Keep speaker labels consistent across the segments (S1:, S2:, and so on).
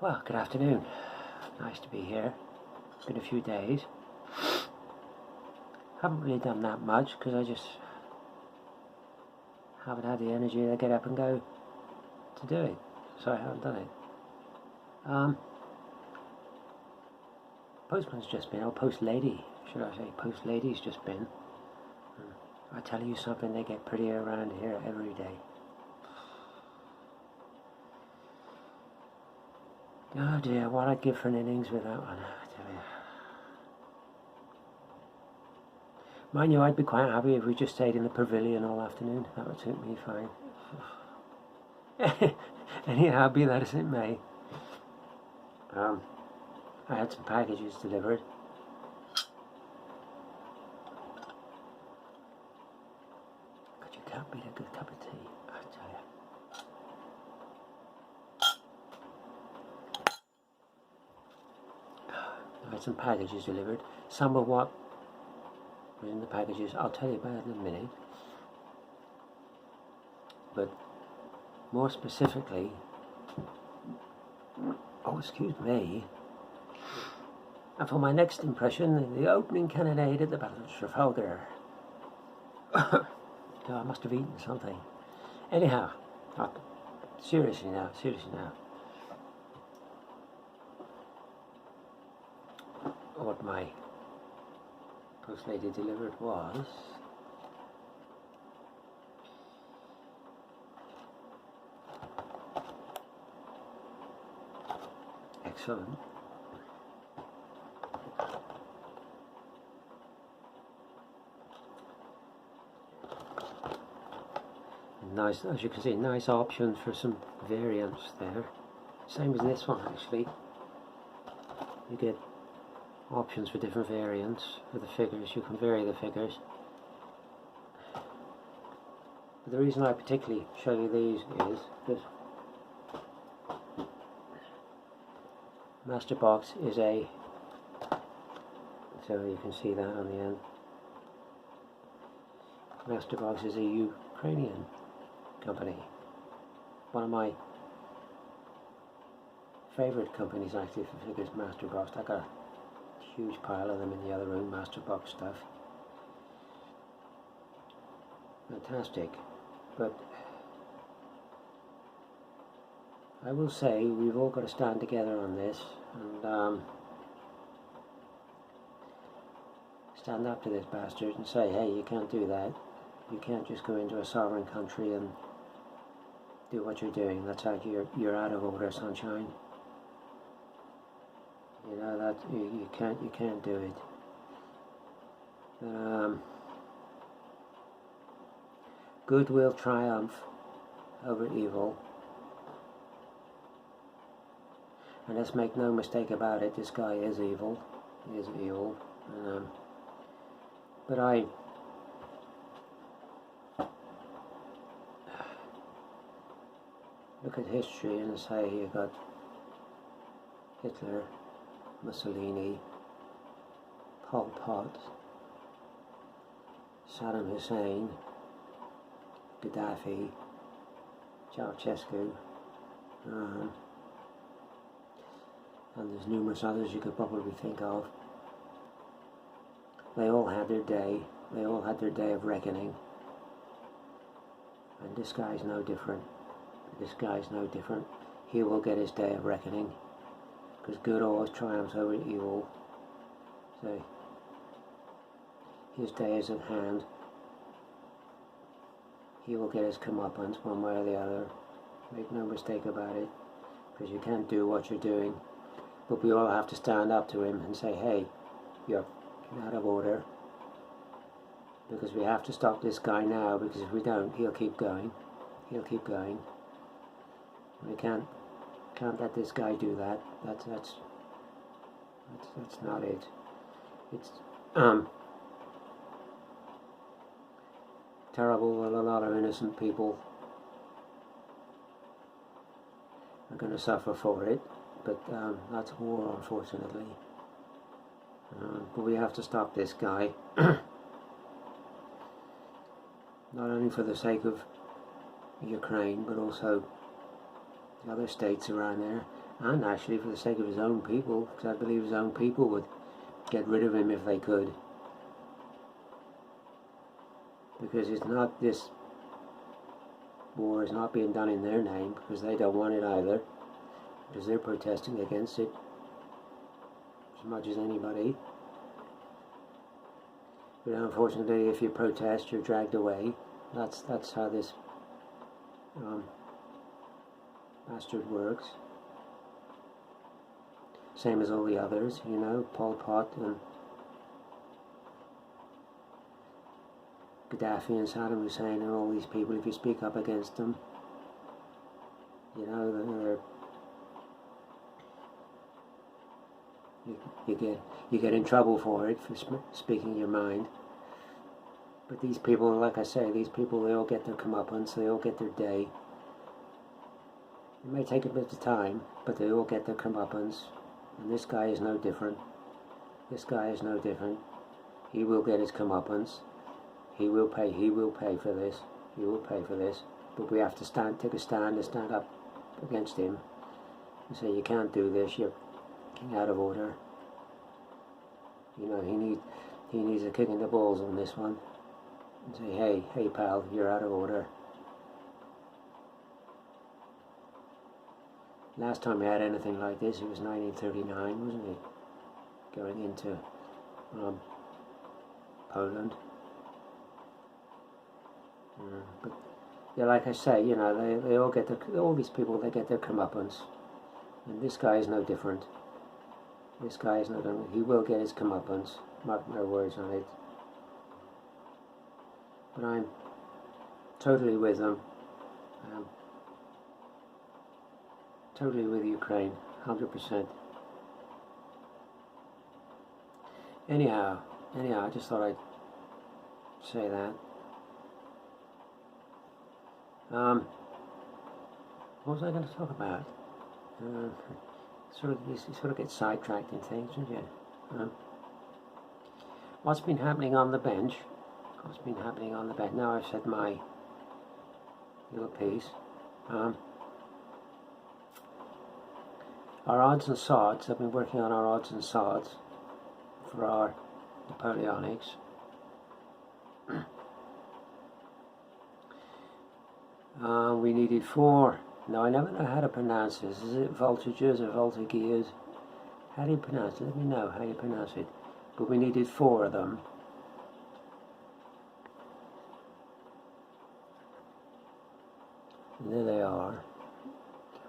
S1: Well, good afternoon. Nice to be here. It's been a few days. Haven't really done that much because I just haven't had the energy to get up and go to do it. So I haven't done it. Postman's just been, or post lady, should I say, post lady's just been. I tell you something, they get prettier around here every day. Oh dear, what I'd give for an innings with that one, I tell you. Mind you, I'd be quite happy if we just stayed in the pavilion all afternoon. That would suit me fine. Anyhow, be that as it may. I had some packages delivered. But you can't beat a good cup of tea, I tell you. I had some packages delivered. Some of what was in the packages, I'll tell you about it in a minute. But more specifically, oh excuse me, and for my next impression, the opening cannonade at the Battle of Trafalgar. Oh, I must have eaten something. Anyhow, seriously now. What my post lady delivered was excellent. Nice, as you can see, nice options for some variants there. Same as this one actually. You get options for different variants for the figures. You can vary the figures. But the reason I particularly show you these is because Master Box is a, so you can see that on the end. Master Box is a Ukrainian company. One of my favourite companies actually for figures, Master Box. I got a huge pile of them in the other room, Master Box stuff. Fantastic. But I will say we've all got to stand together on this and stand up to this bastard and say, hey, you can't do that. You can't just go into a sovereign country and do what you're doing. That's how you're out of order, sunshine. You know that you can't do it. Good will triumph over evil, and let's make no mistake about it. This guy is evil. He is evil. But I look at history and say you got Hitler, Mussolini, Pol Pot, Saddam Hussein, Gaddafi, Ceausescu, and there's numerous others you could probably think of. They all had their day. They all had their day of reckoning. And this guy's no different. This guy's no different. He will get his day of reckoning. Because good always triumphs over evil. So, his day is at hand. He will get his comeuppance one way or the other. Make no mistake about it. Because you can't do what you're doing. But we all have to stand up to him and say, hey, you're out of order. Because we have to stop this guy now, because if we don't, he'll keep going. He'll keep going. We can't let this guy do that. That's not it. It's terrible that a lot of innocent people are going to suffer for it, but that's war, unfortunately. But we have to stop this guy, not only for the sake of Ukraine, but also the other states around there, and actually for the sake of his own people, because I believe his own people would get rid of him if they could. Because it's not, this war is not being done in their name, because they don't want it either, because they're protesting against it as much as anybody. But unfortunately, if you protest, you're dragged away. That's how this bastard works. Same as all the others, you know, Pol Pot and Gaddafi and Saddam Hussein and all these people. If you speak up against them, you know, you get in trouble for it, for speaking your mind. But these people, like I say, these people, they all get their comeuppance, they all get their day. It may take a bit of time, but they all get their comeuppance. And this guy is no different. This guy is no different. He will get his comeuppance. He will pay for this. He will pay for this. But we have to take a stand and stand up against him and say, you can't do this, you're out of order. You know, he needs a kick in the balls on this one. And say, hey pal, you're out of order. Last time we had anything like this, it was 1939, wasn't it? Going into Poland. But yeah, like I say, you know, they all get all these people, they get their comeuppance, and this guy is no different. This guy is no different. He will get his comeuppance. Mark my words on it. But I'm totally with them. Totally with Ukraine, 100%. Anyhow, I just thought I'd say that. What was I going to talk about? You sort of get sidetracked in things, don't you? What's been happening on the bench? What's been happening on the bench? Now I've said my little piece. Our odds and sods, I've been working on our odds and sods for our Napoleonics. We needed 4. Now I never know how to pronounce this. Is it voltages or voltagears? How do you pronounce it? Let me know how you pronounce it. But we needed 4 of them. And there they are.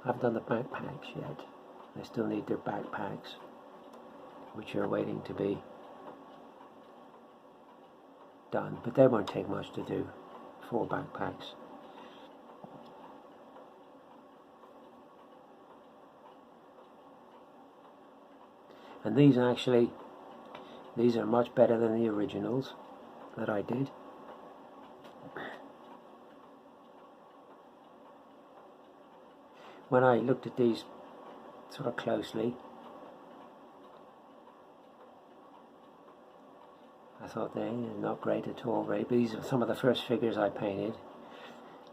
S1: I haven't done the backpacks yet. They still need their backpacks, which are waiting to be done. But they won't take much to do. 4 backpacks. And these are much better than the originals that I did. When I looked at these sort of closely, I thought they're not great at all, right? But these are some of the first figures I painted.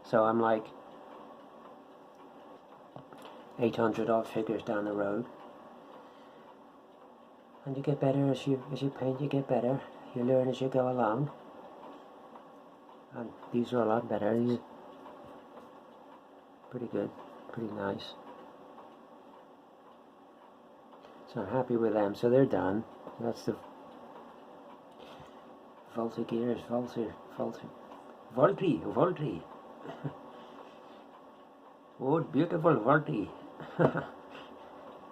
S1: So I'm like 800 odd figures down the road. And you get better as you paint, you get better. You learn as you go along. And these are a lot better. These are pretty good, pretty nice. So I'm happy with them. So they're done. That's the Voltagears, Volti. Oh, beautiful Volti.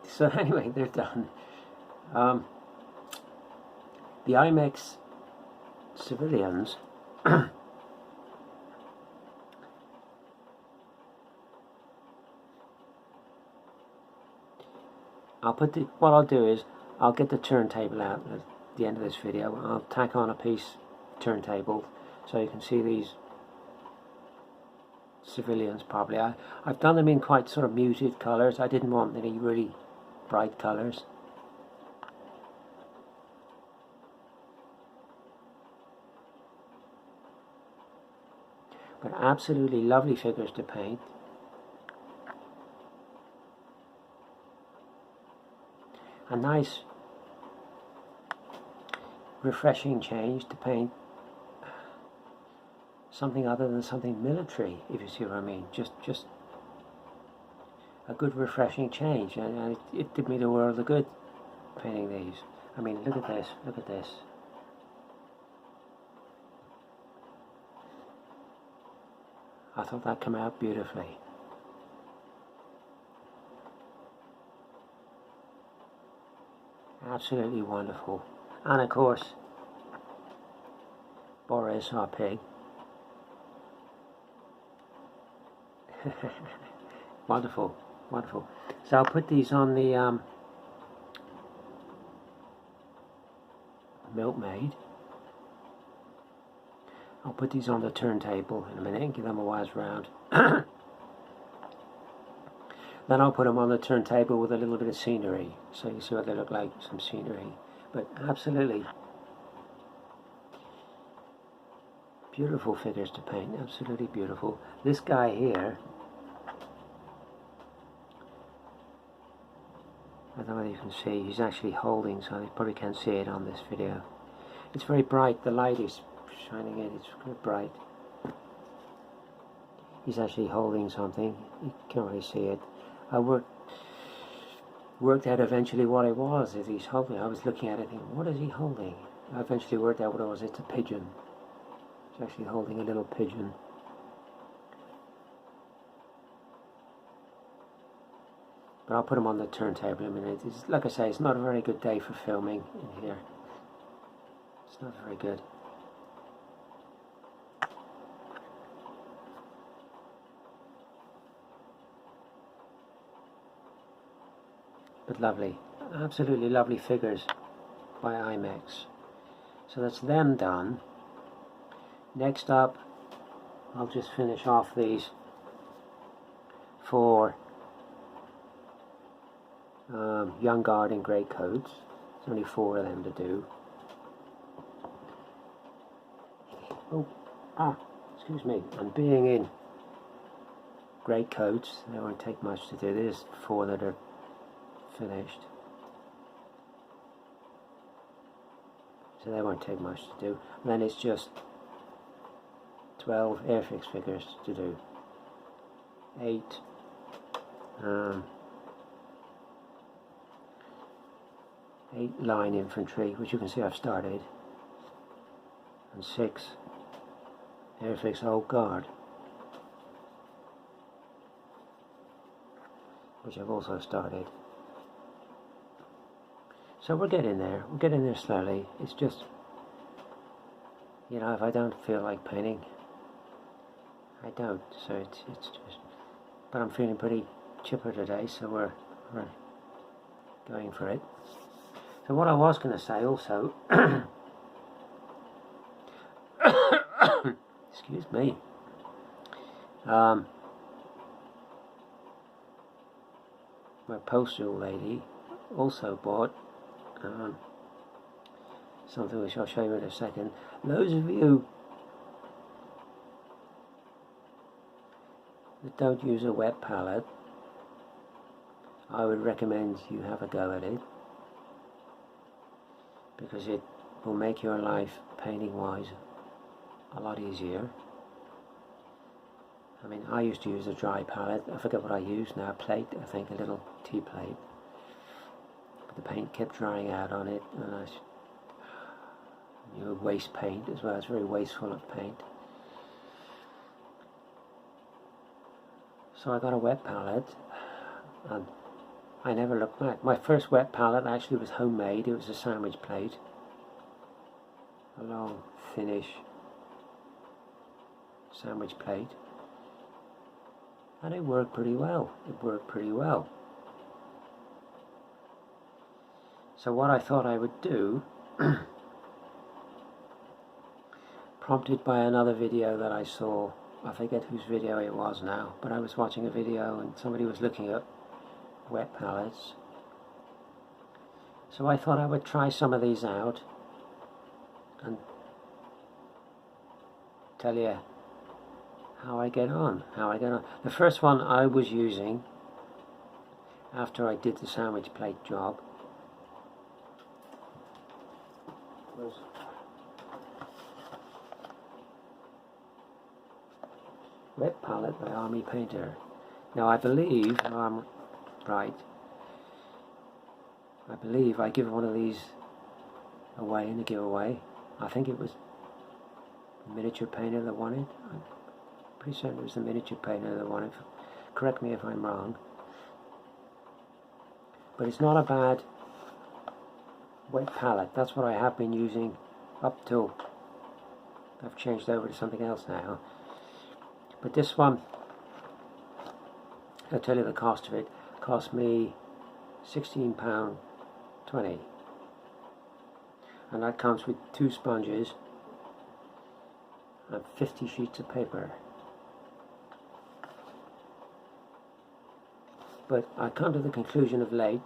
S1: So anyway, they're done. The IMEX civilians what I'll do is I'll get the turntable out at the end of this video. I'll tack on a piece turntable so you can see these civilians properly. I've done them in quite sort of muted colours. I didn't want any really bright colours. But absolutely lovely figures to paint. a nice refreshing change to paint something other than something military, if you see what I mean. Just a good refreshing change, and it did me the world of good painting these. I mean, look at this, look at this. I thought that came out beautifully. Absolutely wonderful. And of course, Boris, our pig. Wonderful, wonderful. So I'll put these on the Milkmaid. I'll put these on the turntable in a minute and give them a whiz round. Then I'll put them on the turntable with a little bit of scenery, so you see what they look like, some scenery. But absolutely beautiful figures to paint, absolutely beautiful. This guy here, I don't know whether you can see, he's actually holding, so you probably can't see it on this video. It's very bright, the light is shining in, it's very bright. He's actually holding something, you can't really see it. I worked out eventually what it was that he's holding. I was looking at it thinking, what is he holding? I eventually worked out what it was. It's a pigeon. He's actually holding a little pigeon. But I'll put him on the turntable in a minute. It's, like I say, it's not a very good day for filming in here. It's not very good. But lovely, absolutely lovely figures by IMAX. So that's them done. Next up, I'll just finish off these 4 young guard in grey coats. There's only 4 of them to do. Excuse me. And being in grey coats, they won't take much to do. There's 4 that are finished, so they won't take much to do. And then it's just 12 airfix figures to do. 8 8 line infantry, which you can see I've started, and 6 airfix old guard, which I've also started. So we're getting there slowly. It's just, you know, if I don't feel like painting, I don't. So it's just, but I'm feeling pretty chipper today, so we're going for it. So what I was going to say also, excuse me, my postal lady also bought something which I'll show you in a second. Those of you that don't use a wet palette, I would recommend you have a go at it, because it will make your life painting wise a lot easier. I mean, I used to use a dry palette. I forget what I use now, plate, I think, a little tea plate. The paint kept drying out on it, and you know, waste paint as well. It's very wasteful of paint. So I got a wet palette, and I never looked back. My first wet palette actually was homemade. It was a sandwich plate, a long, thinnish sandwich plate, and it worked pretty well. It worked pretty well. So what I thought I would do, prompted by another video that I saw, I forget whose video it was now, but I was watching a video and somebody was looking at wet palettes. So I thought I would try some of these out and tell you how I get on. The first one I was using after I did the sandwich plate job was Wet Palette by Army Painter. Now I believe, right, I believe I give one of these away in a giveaway. I think it was the miniature painter that won it. I'm pretty certain it was the miniature painter that won it. Correct me if I'm wrong. But it's not a bad wet palette. That's what I have been using up till I've changed over to something else now. But this one, I'll tell you the cost of it. It cost me £16.20, and that comes with 2 sponges and 50 sheets of paper. But I come to the conclusion of late,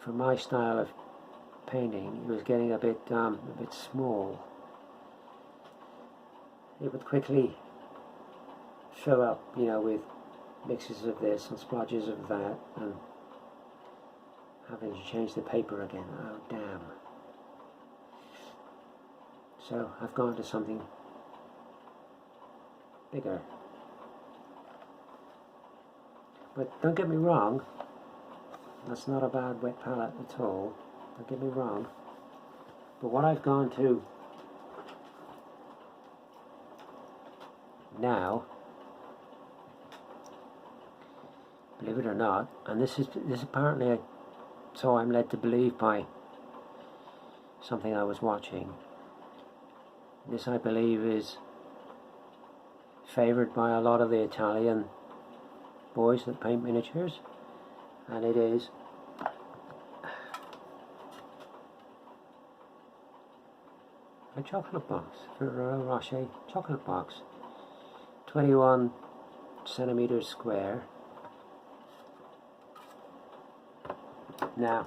S1: for my style of painting, it was getting a bit small. It would quickly fill up, you know, with mixes of this and splodges of that, and having to change the paper again. Oh damn. So I've gone to something bigger. But don't get me wrong, that's not a bad wet palette at all. Don't get me wrong. But what I've gone to now, believe it or not, and this apparently, so I'm led to believe by something I was watching, this I believe is favoured by a lot of the Italian boys that paint miniatures, and it is a chocolate box, Ferrero Rocher chocolate box, 21 centimeters square. Now,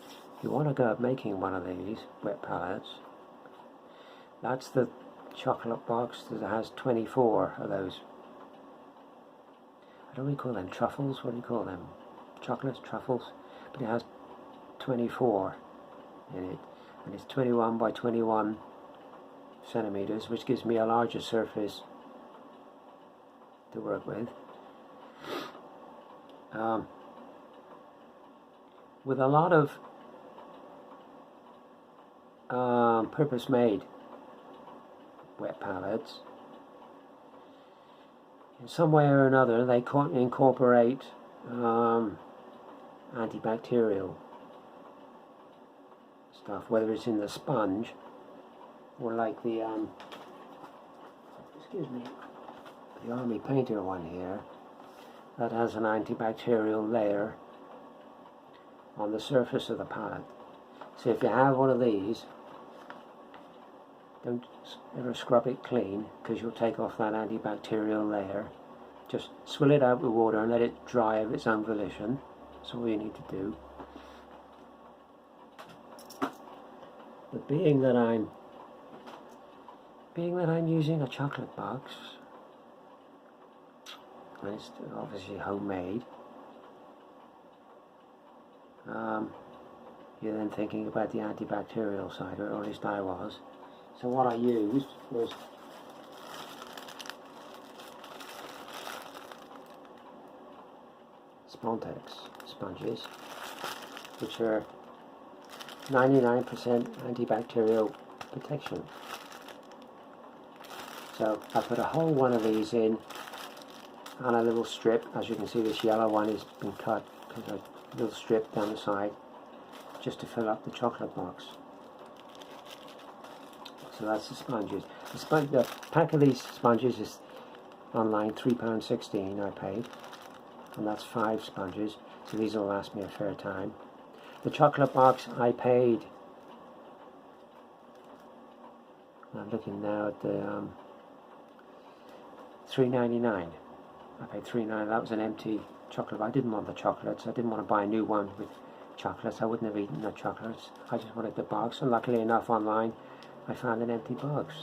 S1: if you want to go up making one of these wet palettes, that's the chocolate box that has 24 of those. I don't really call them truffles. What do you call them? Chocolates, truffles. But it has 24 in it, and it's 21 by 21 centimeters, which gives me a larger surface to work with. With a lot of purpose-made wet palettes, in some way or another they incorporate antibacterial stuff, whether it's in the sponge or like the the Army Painter one here that has an antibacterial layer on the surface of the palette. So if you have one of these, don't ever scrub it clean, because you'll take off that antibacterial layer. Just swill it out with water and let it dry of its own volition. That's all you need to do. But being that I'm using a chocolate box, and it's obviously homemade, you're then thinking about the antibacterial side, or at least I was. So what I used was Spontex sponges, which are 99% antibacterial protection. So I put a whole one of these in on a little strip. As you can see, this yellow one has been cut, because a little strip down the side, just to fill up the chocolate box. So that's the sponges. The pack of these sponges is online £3.16 I paid, and that's 5 sponges, so these will last me a fair time. The chocolate box I paid, I'm looking now at the $3.99. I paid $3.99. That was an empty chocolate. I didn't want the chocolates. I didn't want to buy a new one with chocolates. I wouldn't have eaten the chocolates. I just wanted the box, and luckily enough online I found an empty box.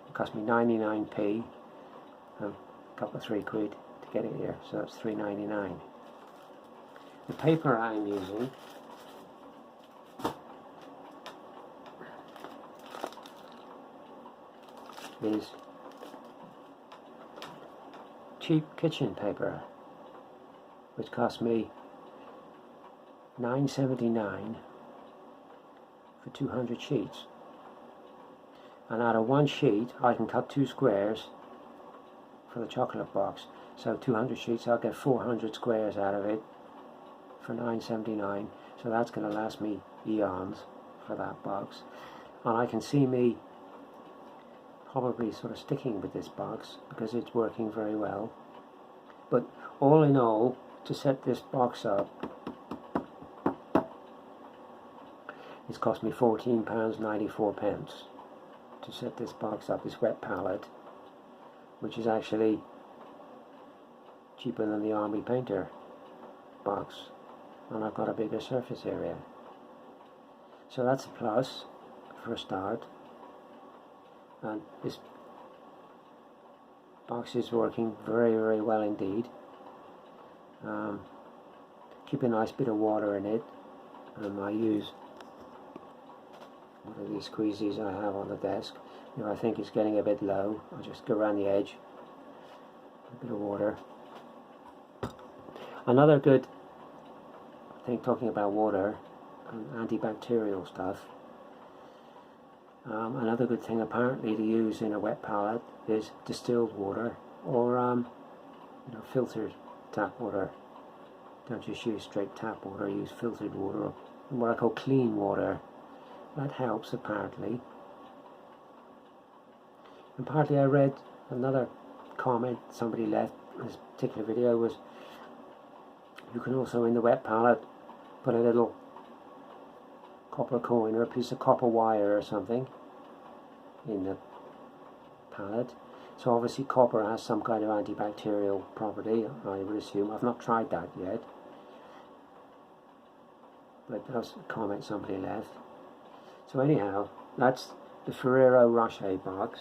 S1: It cost me 99p, a couple of £3 to get it here, so that's $3.99. The paper I'm using is cheap kitchen paper, which cost me $9.79 for 200 sheets. And out of one sheet I can cut 2 squares for the chocolate box. So 200 sheets, I'll get 400 squares out of it for $9.79. So that's going to last me eons for that box. And I can see me probably sort of sticking with this box because it's working very well. But all in all, to set this box up, it's cost me £14.94 to set this box up, this wet pallet, which is actually cheaper than the Army Painter box, and I've got a bigger surface area. So that's a plus for a start, and this box is working very, very well indeed. Keep a nice bit of water in it, and I use one of these squeezies I have on the desk. If I think it's getting a bit low, I'll just go around the edge, a bit of water. Another good thing, talking about water and antibacterial stuff, another good thing apparently to use in a wet palette is distilled water, or filtered tap water. Don't just use straight tap water, use filtered water, or what I call clean water. That helps apparently. And partly I read another comment somebody left in this particular video was you can also, in the wet palette, put a little copper coin or a piece of copper wire or something in the palette. So obviously copper has some kind of antibacterial property, I would assume. I've not tried that yet, but that was a comment somebody left. So anyhow, that's the Ferrero Rocher box.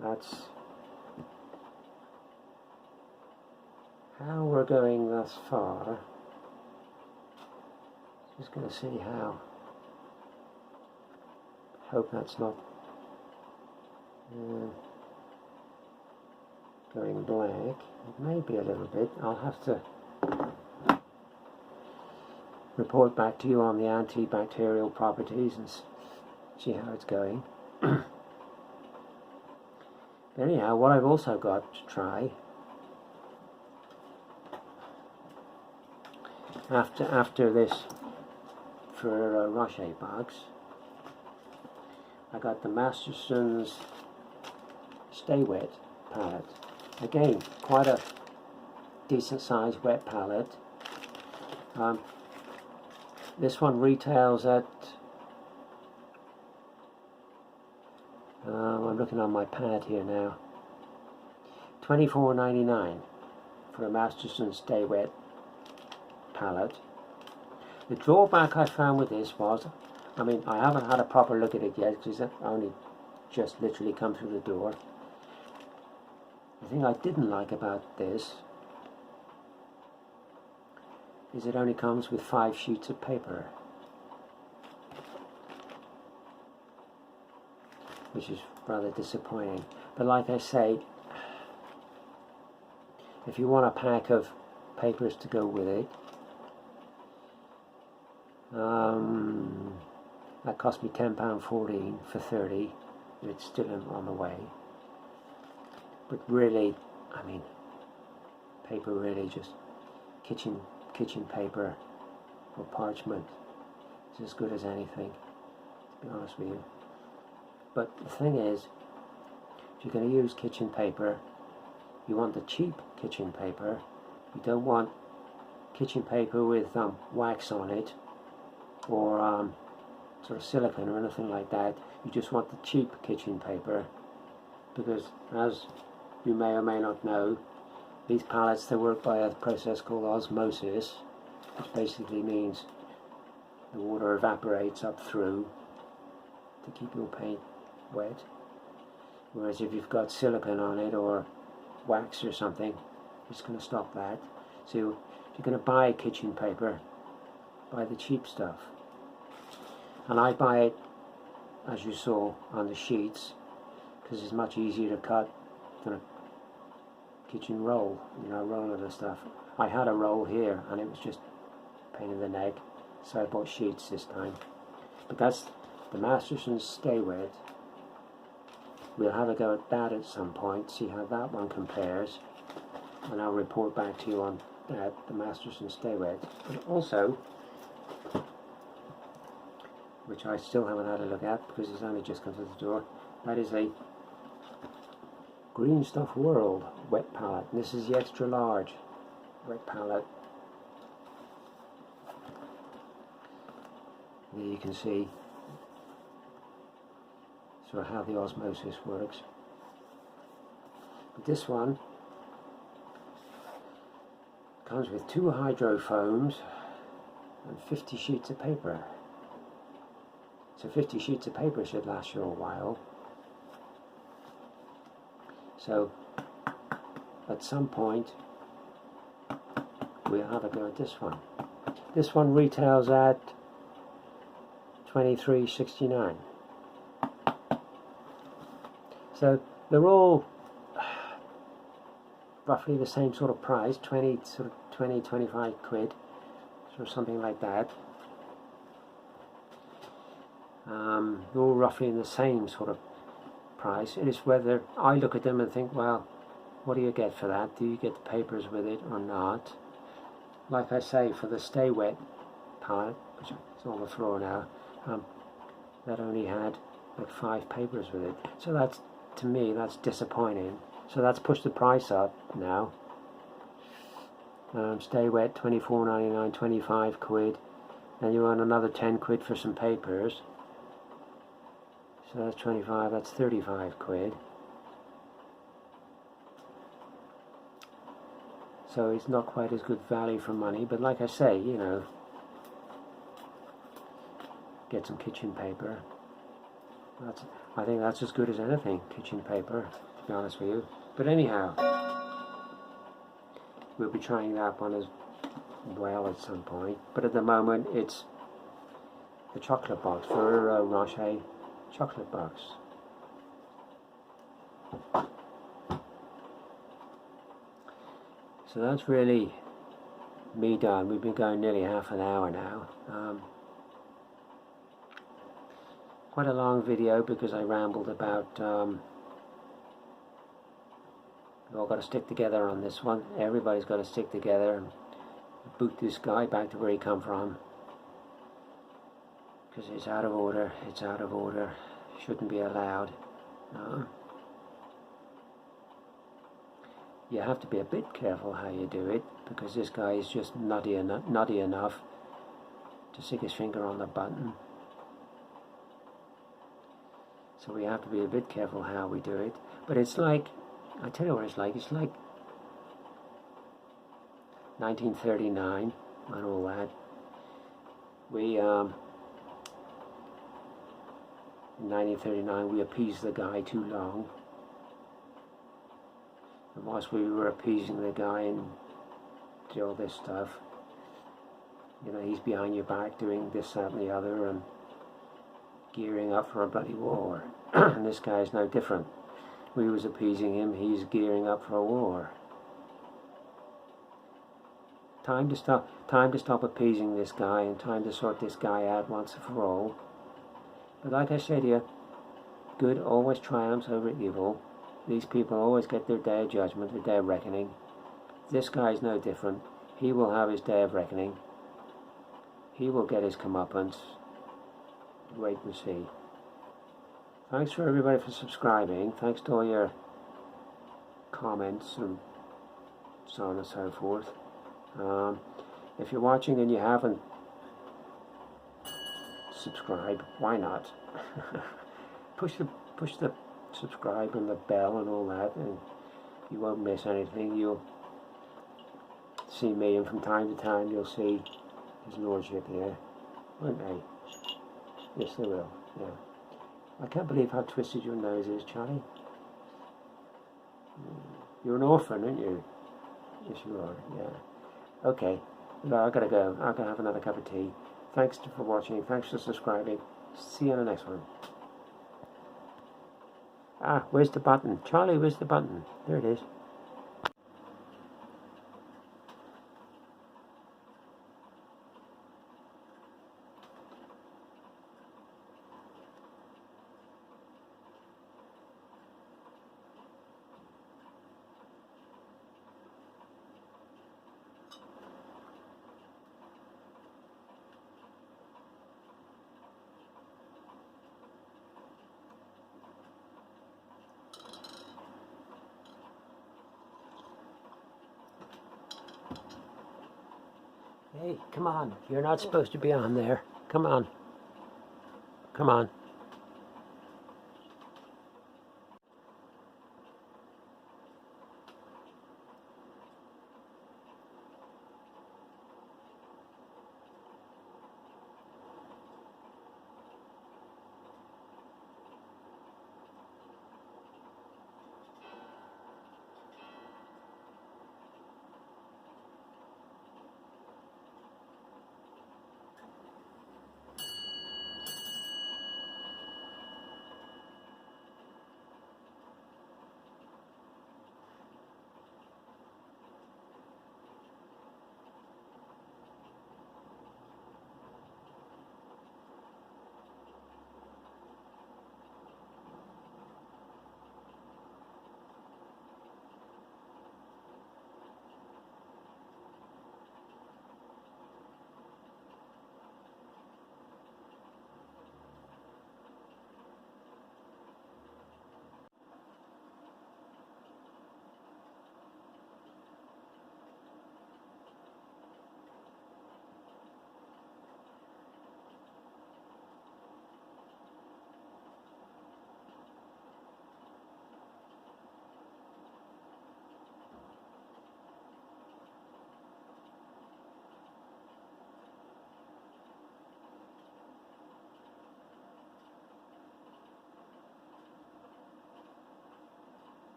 S1: That's how we're going thus far. Just going to see how. Hope that's not going black. It may be a little bit. I'll have to report back to you on the antibacterial properties and see how it's going. Anyhow, what I've also got to try after this Ferrero Rocher box, I got the Mastersons Stay Wet palette. Again, quite a decent sized wet palette. This one retails at, I'm looking on my pad here now, $24.99 for a Masterson Stay Wet palette. The drawback I found with this was, I mean, I haven't had a proper look at it yet because it only just literally come through the door. The thing I didn't like about this is it only comes with 5 sheets of paper, which is rather disappointing. But like I say, if you want a pack of papers to go with it, that cost me £10.14 for 30. It's still on the way. But really, I mean, paper really, just kitchen paper or parchment is as good as anything, to be honest with you. But the thing is, if you're going to use kitchen paper, you want the cheap kitchen paper. You don't want kitchen paper with wax on it, or sort of silicone or anything like that. You just want the cheap kitchen paper, because as you may or may not know, these pallets, they work by a process called osmosis, which basically means the water evaporates up through to keep your paint wet. Whereas if you've got silicone on it or wax or something, it's going to stop that. So if you're going to buy kitchen paper, buy the cheap stuff. And I buy it, as you saw, on the sheets, because it's much easier to cut than a kitchen roll, you know, rolling the stuff. I had a roll here and it was just a pain in the neck, so I bought sheets this time. But that's the Mastersons Stay Wet. We'll have a go at that at some point, see how that one compares, and I'll report back to you on that, the Mastersons Stay Wet. But also, which I still haven't had a look at because it's only just come to the door, that is a Green Stuff World wet pallet. And this is the extra large wet pallet. There you can see sort of how the osmosis works. But this one comes with 2 hydrofoams and 50 sheets of paper. So 50 sheets of paper should last you a while. So at some point we'll have a go at this one. This one retails at $23.69. So they're all roughly the same sort of price, 25 quid, or something like that. They're all roughly in the same sort of price. It is whether I look at them and think, well, what do you get for that? Do you get the papers with it or not? Like I say, for the Stay Wet palette, which is on the floor now, that only had like 5 papers with it. So that's, to me, that's disappointing. So that's pushed the price up now. Stay Wet, $24.99, 25 quid. Then you want another 10 quid for some papers. So that's 25, that's 35 quid. So it's not quite as good value for money, but like I say, you know, get some kitchen paper. I think that's as good as anything, kitchen paper, to be honest with you. But anyhow, we'll be trying that one as well at some point. But at the moment, it's the chocolate box, for Rocher chocolate box. So that's really me done. We've been going nearly half an hour now. Quite a long video because I rambled about we've all got to stick together on this one. Everybody's got to stick together and boot this guy back to where he come from, because it's out of order. It's out of order. Shouldn't be allowed. No. You have to be a bit careful how you do it, because this guy is just nutty enough to stick his finger on the button. So we have to be a bit careful how we do it. But it's like, I tell you what it's like 1939 and all that. We, in 1939, we appeased the guy too long. And whilst we were appeasing the guy and did all this stuff, you know, he's behind your back doing this, that and the other, and gearing up for a bloody war. And this guy's no different. We was appeasing him, he's gearing up for a war. Time to stop appeasing this guy, and time to sort this guy out once and for all. But like I said here, good always triumphs over evil. These people always get their day of judgment, their day of reckoning. This guy's no different. He will have his day of reckoning. He will get his comeuppance. Wait and see. Thanks for everybody for subscribing. Thanks to all your comments and so on and so forth. If you're watching and you haven't subscribed, why not? push the subscribe and the bell and all that, and you won't miss anything. You'll see me, and from time to time you'll see his lordship here, won't they? Yes, they will. Yeah. I can't believe how twisted your nose is, Charlie. You're an orphan, aren't you? Yes, you are. Yeah. Okay. Well, I gotta go. I gotta have another cup of tea. Thanks for watching. Thanks for subscribing. See you on the next one. Ah, where's the button? Charlie, where's the button? There it is. Hey, come on. You're not supposed to be on there. Come on. Come on.